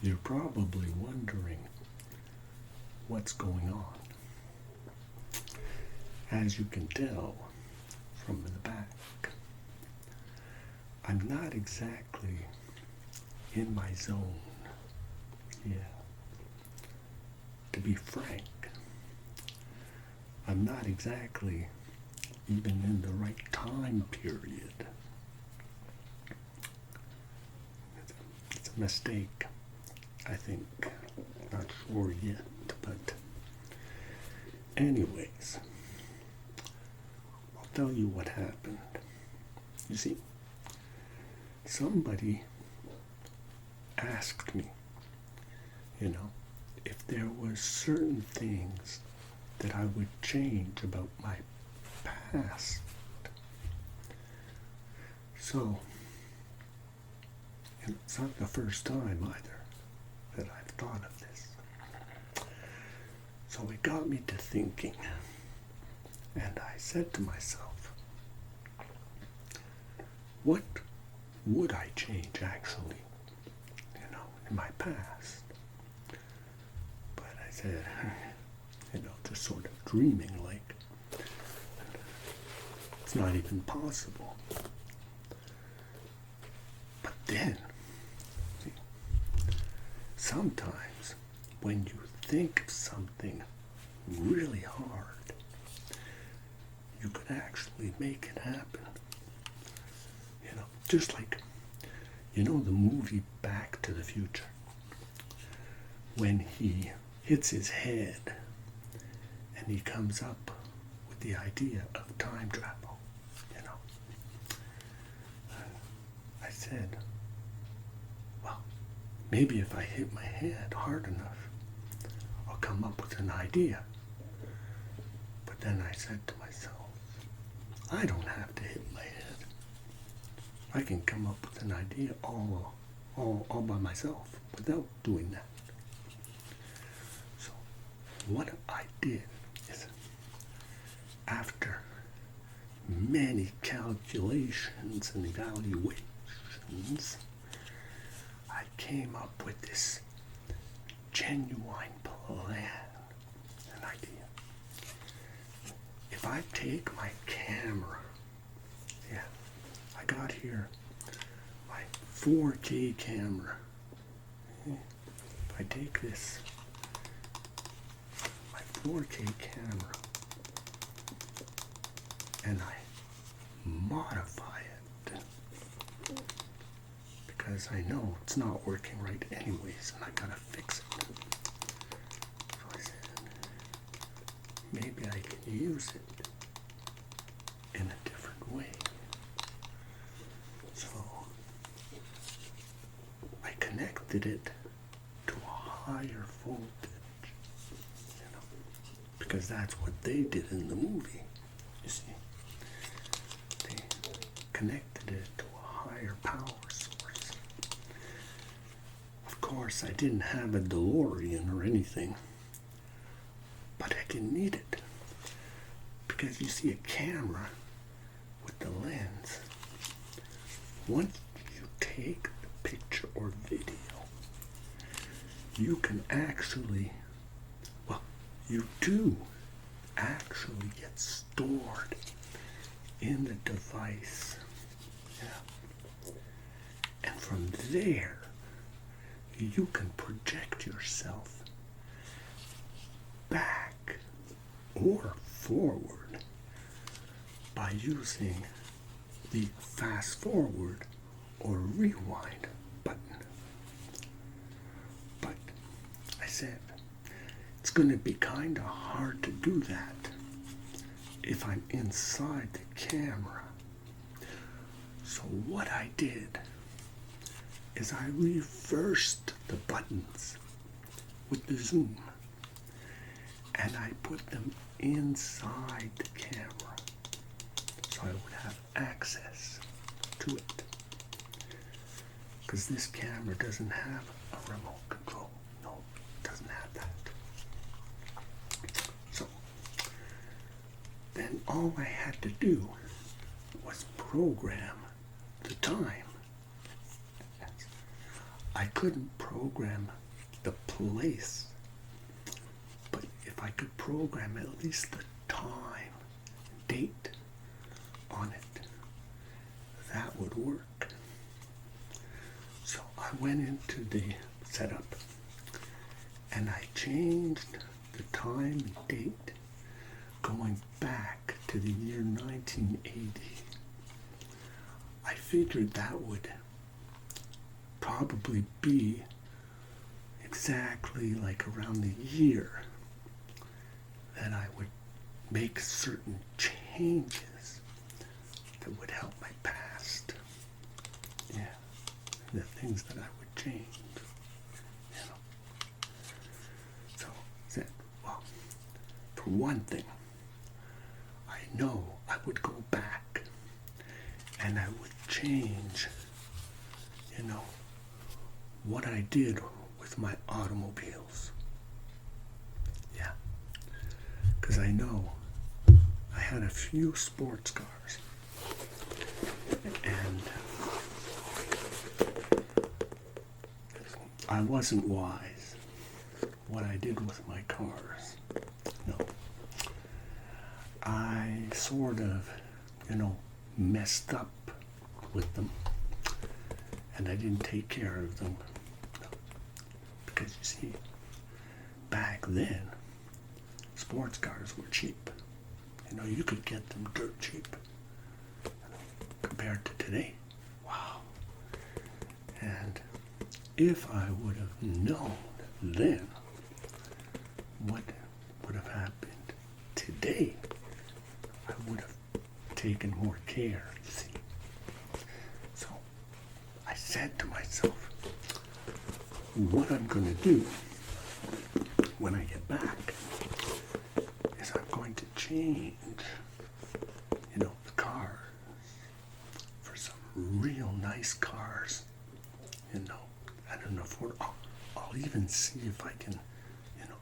You're probably wondering what's going on. As you can tell from the back, I'm not exactly in my zone. Yeah. To be frank, I'm not exactly even in the right time period. It's a mistake, I think. Not sure yet, but anyways, I'll tell you what happened. You see, somebody asked me, if there were certain things that I would change about my past. So, and it's not the first time either that I've thought of this. So it got me to thinking, and I said to myself, what would I change actually, in my past? But I said, just sort of dreaming like it's not even possible. But then, sometimes when you think of something really hard, you could actually make it happen. Just like, the movie Back to the Future, when he hits his head and he comes up with the idea of time travel, I said, well, maybe if I hit my head hard enough, I'll come up with an idea. But then I said to myself, I don't have to hit my head. I can come up with an idea all by myself without doing that. So what I did is, after many calculations and evaluations, I came up with this genuine plan, an idea. If I take my camera, I got here my 4K camera. If I take this, my 4K camera, and I modify it, because I know it's not working right anyways, and I gotta fix it. So I said, maybe I can use it in a different way. So I connected it to a higher voltage, because that's what they did in the movie. You see, they connected it to a higher power source. Of course, I didn't have a DeLorean or anything, but I didn't need it, because you see, a camera with the lens, once you take the picture or video, you can actually, you do actually get stored in the device. Yeah. And from there, you can project yourself back or forward by using the fast forward or rewind button. But I said, it's going to be kind of hard to do that if I'm inside the camera. So what I did is I reversed the buttons with the zoom, and I put them inside the camera so I would have access to it. Because this camera doesn't have a remote control. No, it doesn't have that. So then all I had to do was program the time. I couldn't program the place, but if I could program at least the time, date on it, that would work. So I went into the setup and I changed the time and date going back to the year 1980. I figured that would probably be exactly like around the year that I would make certain changes that would help my past. Yeah, the things that I would change. You know. So I said, well, for one thing, I know I would go back and I would change, you know, what I did with my automobiles. Yeah. Because I know I had a few sports cars. And I wasn't wise what I did with my cars. No. I sort of, you know, messed up with them. And I didn't take care of them. Because you see, back then, sports cars were cheap. You know, you could get them dirt cheap. Compared to today. Wow. And if I would have known then what would have happened today, I would have taken more care, you see. So I said to myself, what I'm going to do when I get back is I'm going to change, you know, the cars for some real nice cars, you know, at an affordable. I'll even see if I can, you know,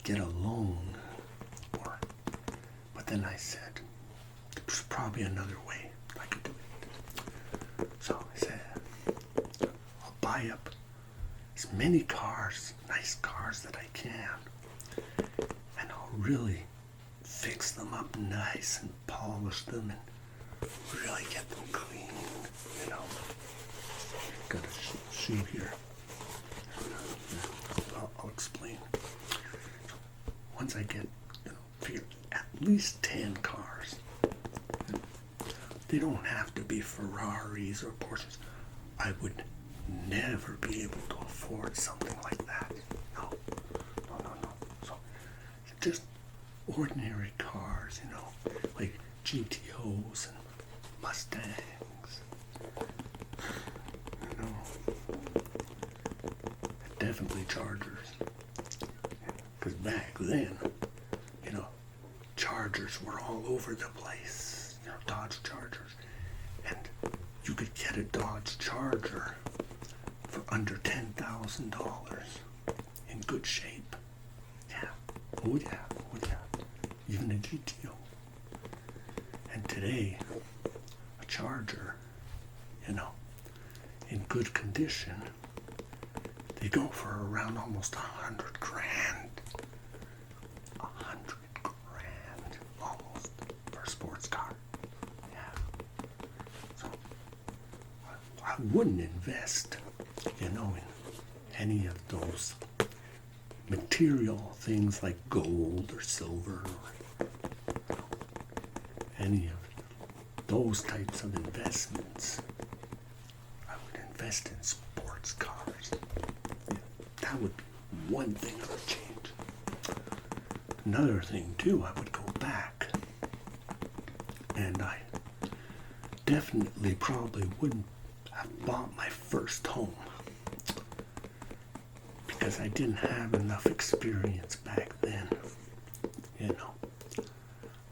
get a loan. But then I said, there's probably another way I could do it. So I said, I'll buy up as many cars, nice cars that I can, and I'll really fix them up nice and polish them and really get them clean, you know. Got a sheet here. I'll explain. Once I get, you know, at least 10 cars. They don't have to be Ferraris or Porsches. I would never be able to afford something like that. No. So, just ordinary cars, you know, like GTOs and Mustangs. You know, definitely Chargers. Because back then, you know, Chargers were all over the place. You know, Dodge Chargers. And you could get a Dodge Charger for under $10,000 in good shape. Yeah. Oh yeah. Even a GTO. And today, a Charger, you know, in good condition, they go for around almost $100 grand. $100 grand almost for a sports car. Yeah. So I wouldn't invest, you know, in any of those material things like gold or silver or, you know, any of those types of investments. I would invest in sports cars. Yeah, that would be one thing I would change. Another thing too, I would go back and I definitely probably wouldn't have bought my first home because I didn't have enough experience back then. You know,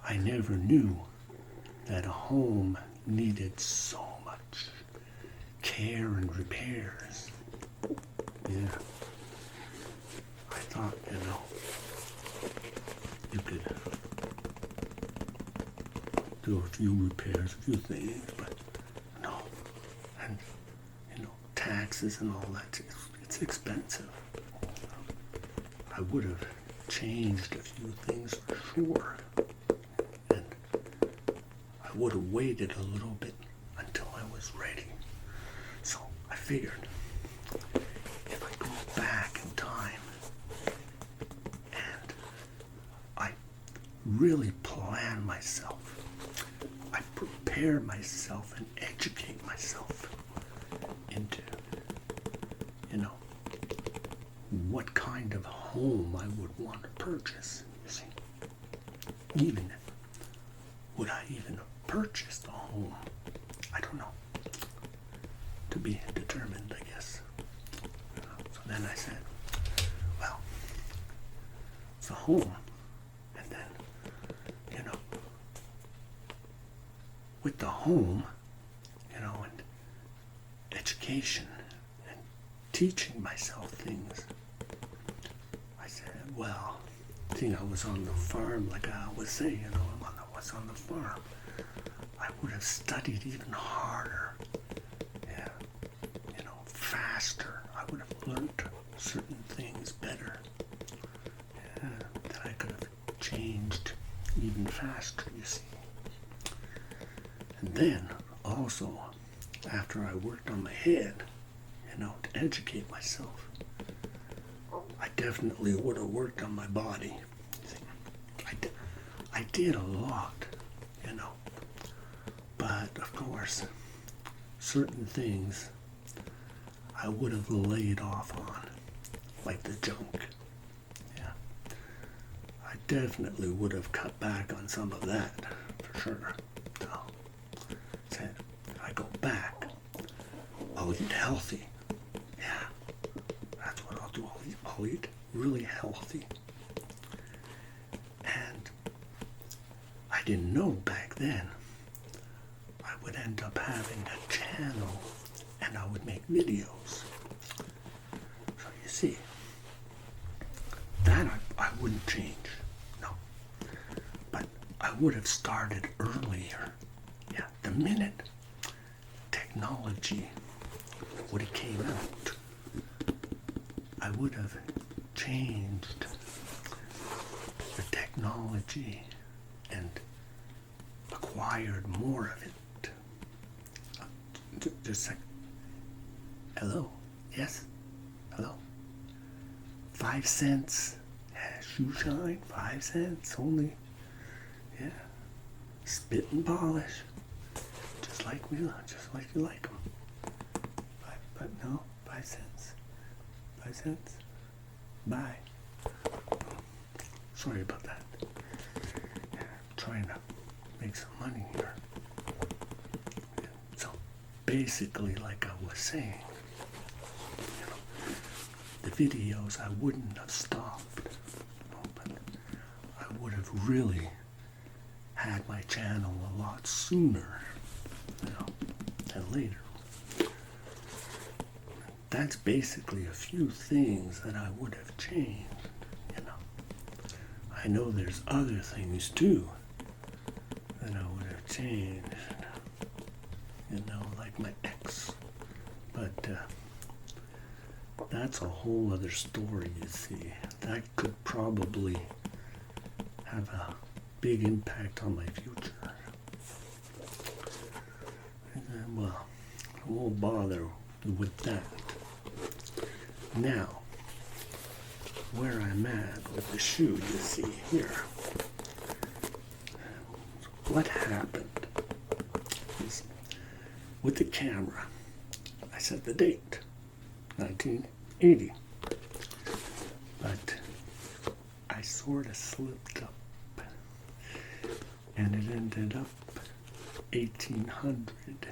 I never knew that a home needed so much care and repairs. Yeah. I thought, you know, you could do a few repairs, a few things, but no. And, you know, taxes and all that. it's expensive. I would have changed a few things for sure. And I would have waited a little bit until I was ready. So I figured if I go back in time and I really plan myself, I prepare myself and educate myself into, what kind of home I would want to purchase, you see. Would I even purchase the home? I don't know. To be determined, I guess. So then I said, well, it's a home. And then, with the home, and education and teaching myself things, I said, well, seeing I was on the farm, like I always say, I was on the farm, I would have studied even harder, faster. I would have learned certain things better, that I could have changed even faster, you see. And then, also, after I worked on my head, to educate myself, I definitely would have worked on my body. I did a lot, but of course, certain things I would have laid off on, like the junk. Yeah, I definitely would have cut back on some of that, for sure. So, said, if I go back, I'll eat healthy. Yeah, that's what I'll do. I'll eat really healthy. And I didn't know back then I would end up having a channel and I would make videos. So you see, that I wouldn't change. No. But I would have started earlier. Yeah, the minute technology would have came out, I would have changed the technology and acquired more of it. Just a second. Hello? Yes? Hello? 5 cents shoe shine? 5 cents only? Yeah. Spit and polish. Just like you like them. But no, 5 cents. 5 cents? Bye. Sorry about that. Yeah, I'm trying to make some money here. Yeah. So basically, like I was saying, the videos I wouldn't have stopped, but I would have really had my channel a lot sooner, than later. That's basically a few things that I would have changed, I know there's other things too that I would have changed, like my ex, but that's a whole other story, you see. That could probably have a big impact on my future. And well, I won't bother with that. Now, where I'm at with the shoe, you see here. What happened is, with the camera, I set the date, 1980. But I sort of slipped up, and it ended up 1800.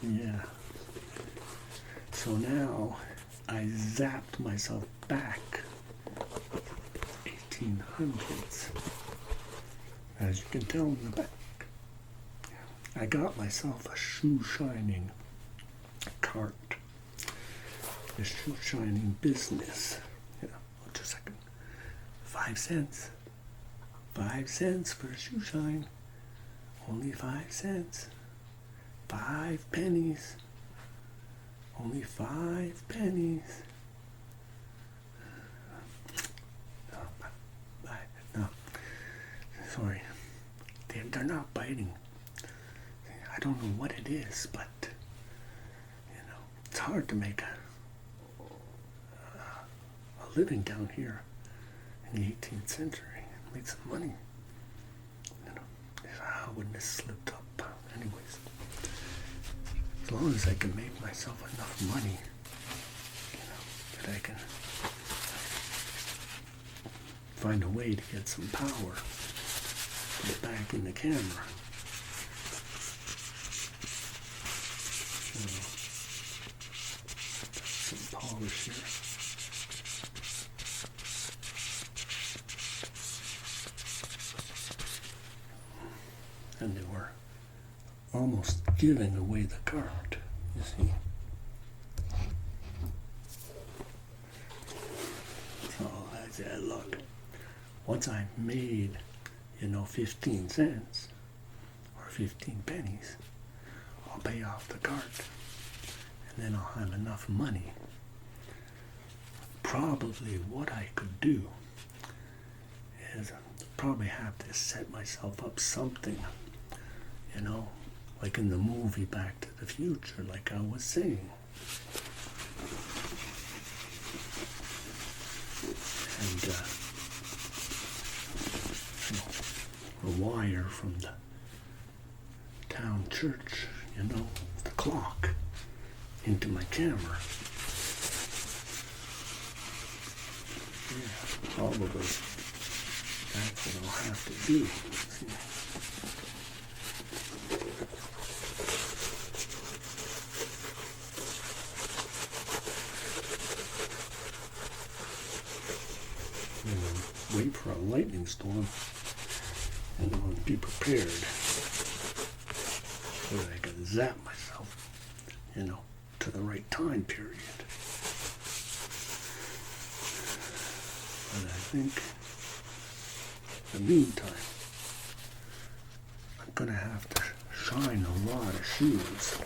Yeah. So now I zapped myself back 1800s. As you can tell in the back, I got myself a shoe shining cart. A shoe shining business. Just a second. 5 cents. 5 cents for a shoe shine. Only 5 cents. 5 pennies. Only 5 pennies. No, sorry. They're not biting. I don't know what it is, but it's hard to make a living down here in the 18th century. Make some money. How wouldn't have slipped up? Anyways, as long as I can make myself enough money, that I can find a way to get some power, put it back in the camera. Some polish here. And they were almost giving away the cart, you see. So I said, look, once I made, 15 cents or 15 pennies, I'll pay off the cart. And then I'll have enough money. Probably what I could do is probably have to set myself up something, like in the movie Back to the Future, like I was saying. And a wire from the town church, the clock, into my camera. Yeah, probably that's what I'll have to do. Wait for a lightning storm and be prepared so that I can zap myself, to the right time period. But I think in the meantime, I'm gonna have to shine a lot of shoes.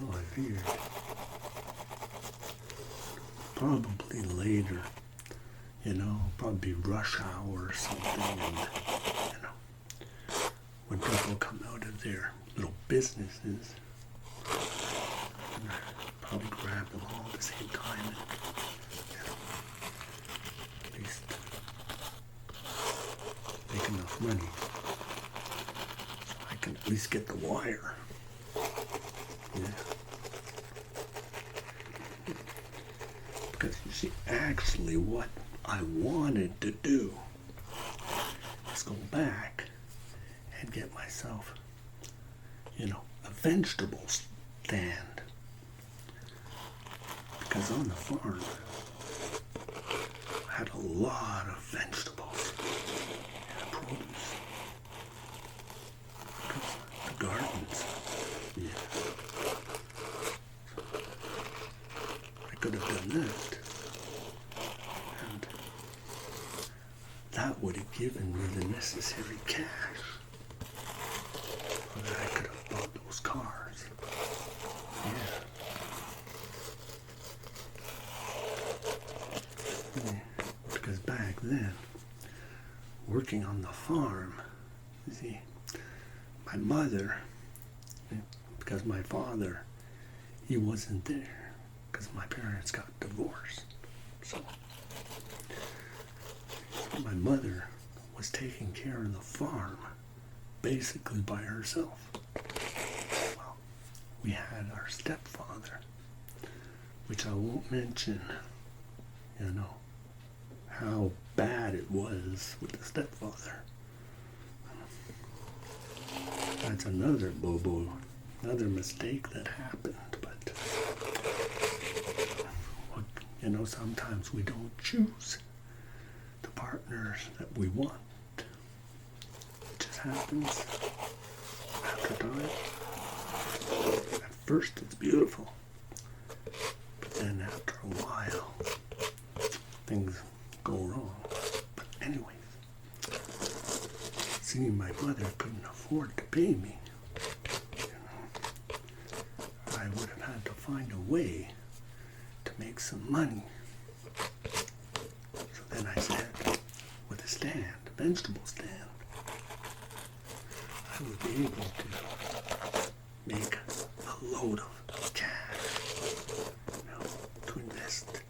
Oh, I figured probably later, probably rush hour or something, and when people come out of their little businesses, and probably grab them all at the same time, and at least make enough money so I can at least get the wire. Yeah. Because you see, actually what I wanted to do is go back and get myself, a vegetable stand. Because on the farm, I had a lot of vegetables and produce. The gardens, yeah. I could have done that. And that would have given me the necessary cash so that I could have bought those cars. Yeah. Because back then, working on the farm, you see, my mother, because my father, he wasn't there because my parents got divorced. So my mother was taking care of the farm basically by herself. Well, we had our stepfather, which I won't mention, how bad it was with the stepfather. That's another another mistake that happened, but sometimes we don't choose the partners that we want. It just happens after time. At first it's beautiful, but then after a while things go wrong. But anyways, pay me. I would have had to find a way to make some money. So then I said, with a stand, a vegetable stand, I would be able to make a load of cash, to invest.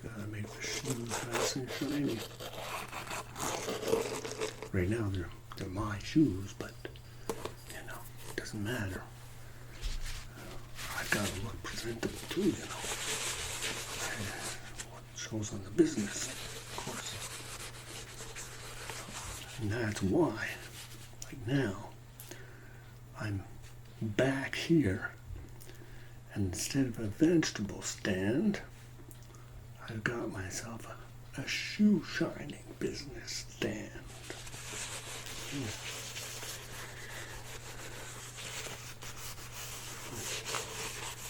Gotta make the shoes nice and shiny. Right now they're my shoes, but it doesn't matter. I've got to look presentable too, What shows on the business, of course. And that's why, like now, I'm back here, and instead of a vegetable stand, I've got myself a shoe shining business stand.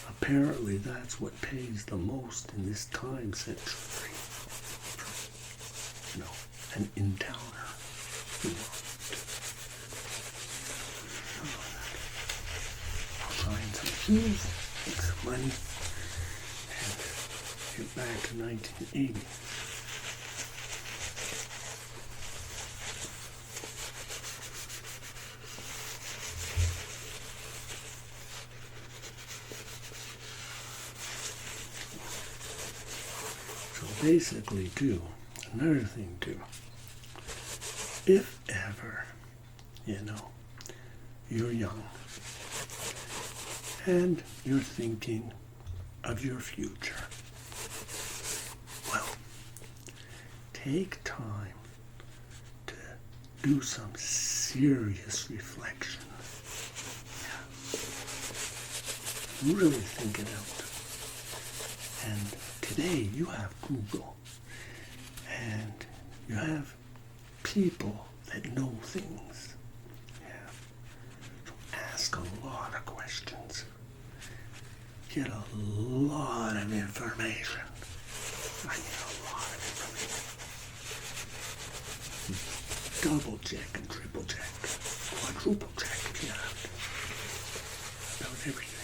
Apparently that's what pays the most in this time century. An in-towner. I'll shine some shoes, make some money, and get back to 1980. Basically, too, another thing, too, if ever, you're young and you're thinking of your future, well, take time to do some serious reflection. Really think it out. And today you have Google, and you have people that know things. So ask a lot of questions. Get a lot of information. I need a lot of information. Double check and triple check, quadruple check if you have to, about everything.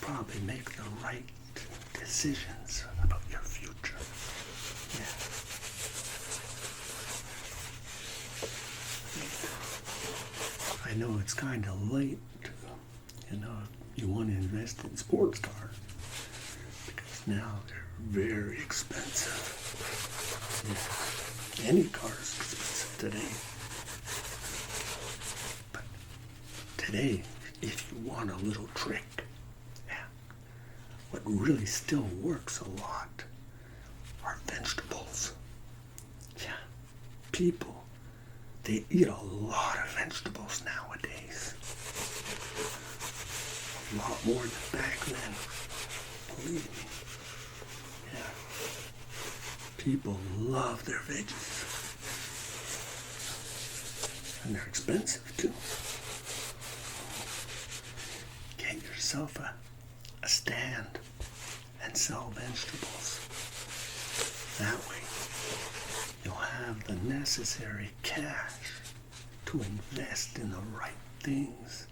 Probably make the right decisions about your future. I know it's kind of late, if you want to invest in sports cars, because now they're very expensive. Any car is expensive today. But today, if you want a little trick, what really still works a lot are vegetables. People, they eat a lot of vegetables nowadays. A lot more than back then. Believe me. People love their veggies. And they're expensive too. Get yourself a stand and sell vegetables. That way, you'll have the necessary cash to invest in the right things,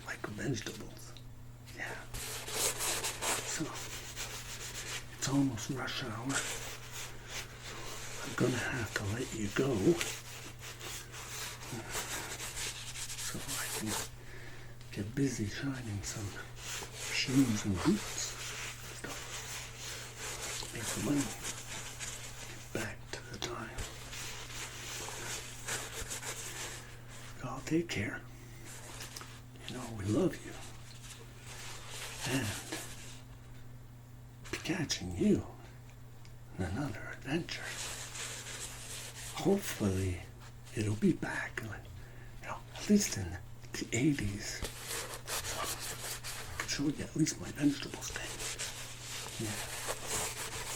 like vegetables. So, it's almost rush hour. I'm gonna have to let you go, so I can get busy shining some shoes and boots. Make some money. Get back to the time. I'll take care. We love you. And be catching you in another adventure. Hopefully it'll be back, at least in the 80s. I can show you at least my vegetable stand.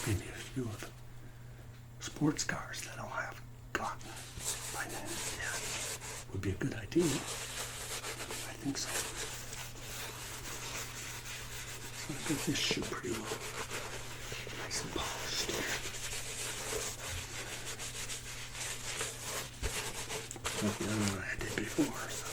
Maybe a few of the sports cars that I'll have gotten by then. Would be a good idea. I think so. I got this shoe pretty well. Nice and polished here. Like the other one I did before. So.